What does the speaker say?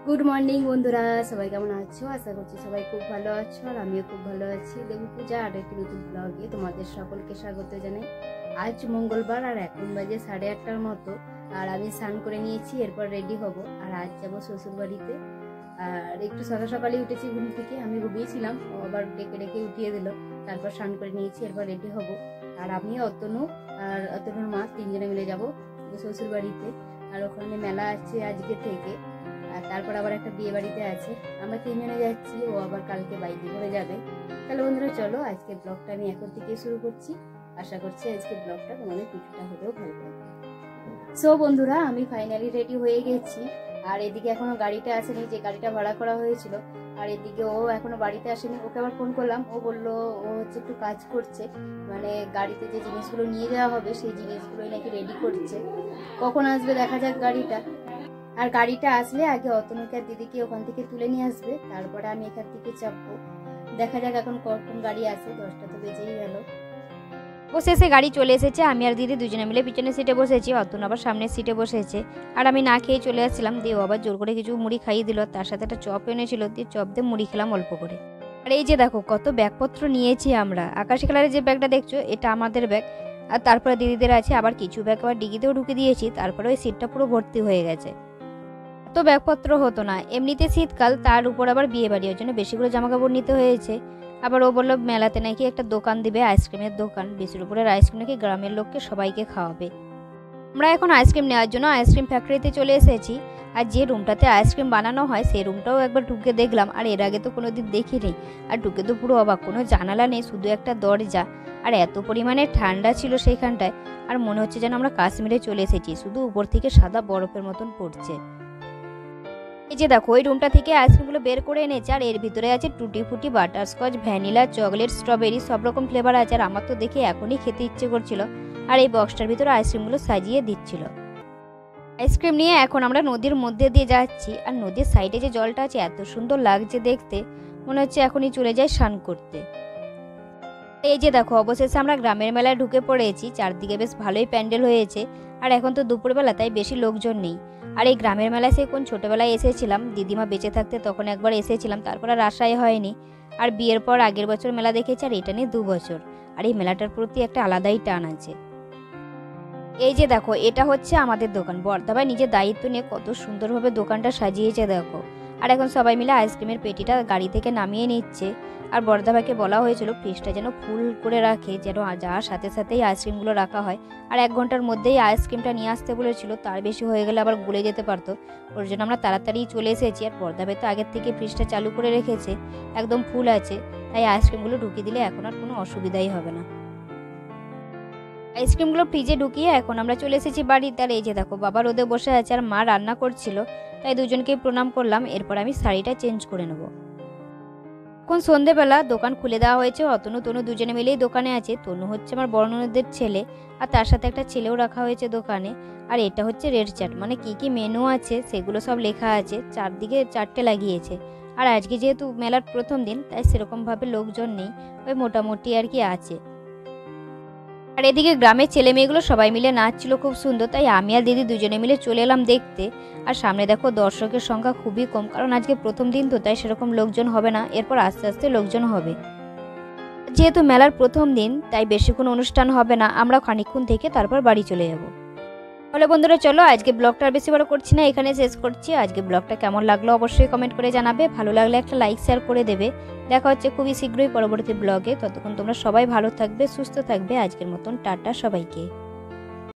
Good morning বন্ধুরা, সবাই কেমন আছো? আশা করছি সবাই খুব ভালো আছো আর আমিও খুব ভালো আছি। দেবী পূজা আর একটি নতুন ব্লগে তোমাদের সকলকে স্বাগত জানাই। আজ মঙ্গলবার আর এখন বাজে 8:30টার মতো। আর আমি স্নান করে নিয়েছি, এরপর রেডি হব আর আজ যাবো শ্বশুর বাড়িতে। আর একটু সকাল সকালে উঠেছি ঘুম থেকে, আমি ঘুমিয়েছিলাম, ও আবার ডেকে ডেকে উঠিয়ে দিল। তারপর স্নান করে নিয়েছি, এরপর রেডি হব। আর আমি অতনু আর অতনুর মা তিনজনে মিলে যাবো শ্বশুর বাড়িতে। আর ওখানে মেলা আছে আজকে থেকে, আর তারপর আবার একটা বিয়ে বাড়িতে আছে। আমরা তিনজনে যাচ্ছি, ও আবার কালকে বাইকে করে যাবে। তাহলে বন্ধুরা চলো, আজকে ব্লগটা আমি এখন থেকে শুরু করছি। আশা করছি আজকে ব্লগটা তোমাদের কিছুটা হলেও ভালো লাগবে। সো বন্ধুরা, আমি ফাইনালি রেডি হয়ে গেছি। আর এদিকে এখনো গাড়িটা আসেনি, যে গাড়িটা ভাড়া করা হয়েছিল। আর এদিকে ও এখনো বাড়িতে আসেনি, ওকে আবার ফোন করলাম, ও বললো ও হচ্ছে একটু কাজ করছে, মানে গাড়িতে যে জিনিসগুলো নিয়ে যাওয়া হবে সেই জিনিসগুলোই নাকি রেডি করছে। কখন আসবে দেখা যাক গাড়িটা। আর গাড়িটা আসলে আগে অতনুকে আর দিদিকে ওখান থেকে তুলে নিয়ে আসবে, তারপরে আমি এখান থেকে চাপবো। দেখা যাক এখন কখন গাড়ি আসে, 10টা তো বেজেই গেল। অবশেষে গাড়ি চলে এসেছে। আমি আর দিদি দুজনে মিলে পিছনের সিটে বসেছি, অতনু আবার সামনের সিটে বসেছে। আর আমি না খেয়ে চলে আসছিলাম, দিয়ে আবার জোর করে কিছু মুড়ি খাইয়ে দিল, তার সাথে একটা চপ এনেছিল, দিয়ে চপ দিয়ে মুড়ি খেলাম অল্প করে। আর এই যে দেখো কত ব্যাগপত্র নিয়েছি আমরা। আকাশি কালারের যে ব্যাগটা দেখছো এটা আমাদের ব্যাগ, আর তারপরে দিদিদের আছে আবার কিছু ব্যাগ আবার ডিগিতেও ঢুকে দিয়েছি। তারপরে ওই সিটটা পুরো ভর্তি হয়ে গেছে। এত ব্যাগপত্র হতো না, এমনিতে শীতকাল, তার উপর আবার বিয়ে বাড়ি, ওই জন্য বেশি করে জামাকাপড় নিতে হয়েছে। আবার ও বললো মেলাতে নাকি একটা দোকান দিবে, আইসক্রিমের দোকান, বেশির উপরের আইসক্রিম নাকি গ্রামের লোককে সবাইকে খাওয়াবে। আমরা এখন আইসক্রিম নেওয়ার জন্য আইসক্রিম ফ্যাক্টরিতে চলে এসেছি। আর যে রুমটাতে আইসক্রিম বানানো হয় সেই রুমটাও একবার ঢুকে দেখলাম, আর এর আগে তো কোনোদিন দেখিনি। আর ঢুকে তো পুরো অবাক, কোনো জানালা নেই, শুধু একটা দরজা। আর এত পরিমাণে ঠান্ডা ছিল সেইখানটায়, আর মনে হচ্ছে যেন আমরা কাশ্মীরে চলে এসেছি, শুধু উপর থেকে সাদা বরফের মতন পড়ছে। এই যে দেখো ওই রুমটা থেকে আইসক্রিমগুলো বের করে এনেছে, আর এর ভিতরে আছে টুটি ফুটি, বাটারস্কচ, ভ্যানিলা, চকলেট, স্ট্রবেরি, সব রকম ফ্লেভার আছে। আর আমার তো দেখে এখনই খেতে ইচ্ছে করছিল। আর এই বক্সটার ভিতরে আইসক্রিমগুলো সাজিয়ে দিচ্ছিল। আইসক্রিম নিয়ে এখন আমরা নদীর মধ্যে দিয়ে যাচ্ছি। আর নদীর সাইডে যে জলটা আছে এত সুন্দর লাগছে দেখতে, মনে হচ্ছে এখনই চলে যাই স্নান করতে। এই যে দেখো অবশেষে আমরা গ্রামের মেলায় ঢুকে পড়েছি। চারদিকে বেশ ভালোই প্যান্ডেল হয়েছে। আর এখন তো দুপুরবেলা, তাই বেশি লোকজন নেই। আর এই গ্রামের মেলায় সে কোন ছোটবেলায় এসেছিলাম, দিদিমা বেঁচে থাকতে তখন একবার এসেছিলাম, তারপর আর আশাই হয়নি। আর বিয়ের পর আগের বছর মেলা দেখেছি, আর এটা নিয়ে 2 বছর। আর এই মেলাটার প্রতি একটা আলাদাই টান আছে। এই যে দেখো এটা হচ্ছে আমাদের দোকান। বর্দাভাই নিজের দায়িত্ব নিয়ে কত সুন্দরভাবে দোকানটা সাজিয়েছে দেখো। আর এখন সবাই মিলে আইসক্রিমের পেটিটা গাড়ি থেকে নামিয়ে নিচ্ছে। আর বর্দাভাইকে বলা হয়েছিল ফ্রিজটা যেন ফুল করে রাখে, যেন যাওয়ার সাথে সাথেই আইসক্রিমগুলো রাখা হয়। আর 1 ঘন্টার মধ্যেই আইসক্রিমটা নিয়ে আসতে বলেছিল, তার বেশি হয়ে গেলে আবার গলে যেতে পারতো। ওর জন্য আমরা তাড়াতাড়ি চলে এসেছি। আর বর্দাভাই তো আগের থেকে ফ্রিজটা চালু করে রেখেছে, একদম ফুল আছে, তাই আইসক্রিমগুলো ঢুকিয়ে দিলে এখন আর কোনো অসুবিধাই হবে না। আইসক্রিমগুলো ফ্রিজে ঢুকিয়ে এখন আমরা চলে এসেছি বাড়িতে। আর এই যে দেখো বাবা রোদে বসে আছে আর মা রান্না করছিল, তাই দুজনকে প্রণাম করলাম। এরপর আমি শাড়িটা চেঞ্জ করে নেব। এখন সন্ধেবেলা, দোকান খুলে দেওয়া হয়েছে। অতনু তনু দুজনে মিলেই দোকানে আছে। তনু হচ্ছে আমার বড় ননদের ছেলে, আর তার সাথে একটা ছেলেও রাখা হয়েছে দোকানে। আর এটা হচ্ছে রেড চার্ট, মানে কি কি মেনু আছে সেগুলো সব লেখা আছে, চারদিকে 4টে লাগিয়েছে। আর আজকে যেহেতু মেলার প্রথম দিন, তাই সেরকমভাবে লোকজন নেই, ওই মোটামুটি আর কি আছে। আর এদিকে গ্রামের ছেলে মেয়েগুলো সবাই মিলে নাচছিল খুব সুন্দর, তাই আমি আর দিদি দুজনে মিলে চলে এলাম দেখতে। আর সামনে দেখো দর্শকের সংখ্যা খুবই কম, কারণ আজকে প্রথম দিন তো, তাই সেরকম লোকজন হবে না, এরপর আস্তে আস্তে লোকজন হবে। যেহেতু মেলার প্রথম দিন, তাই বেশিক্ষণ অনুষ্ঠান হবে না, আমরা খানিকক্ষণ থেকে তারপর বাড়ি চলে যাব। তাহলে বন্ধুরা চলো, আজকে ব্লগটা আর বেশি বড় করছি না, এখানে শেষ করছি। আজকে ব্লগটা কেমন লাগলো অবশ্যই কমেন্ট করে জানাবে, ভালো লাগলে একটা লাইক শেয়ার করে দেবে। দেখা হচ্ছে খুবই শীঘ্রই পরবর্তী ব্লগে। ততক্ষণ তোমরা সবাই ভালো থাকবে, সুস্থ থাকবে। আজকের মতন টাটা সবাইকে।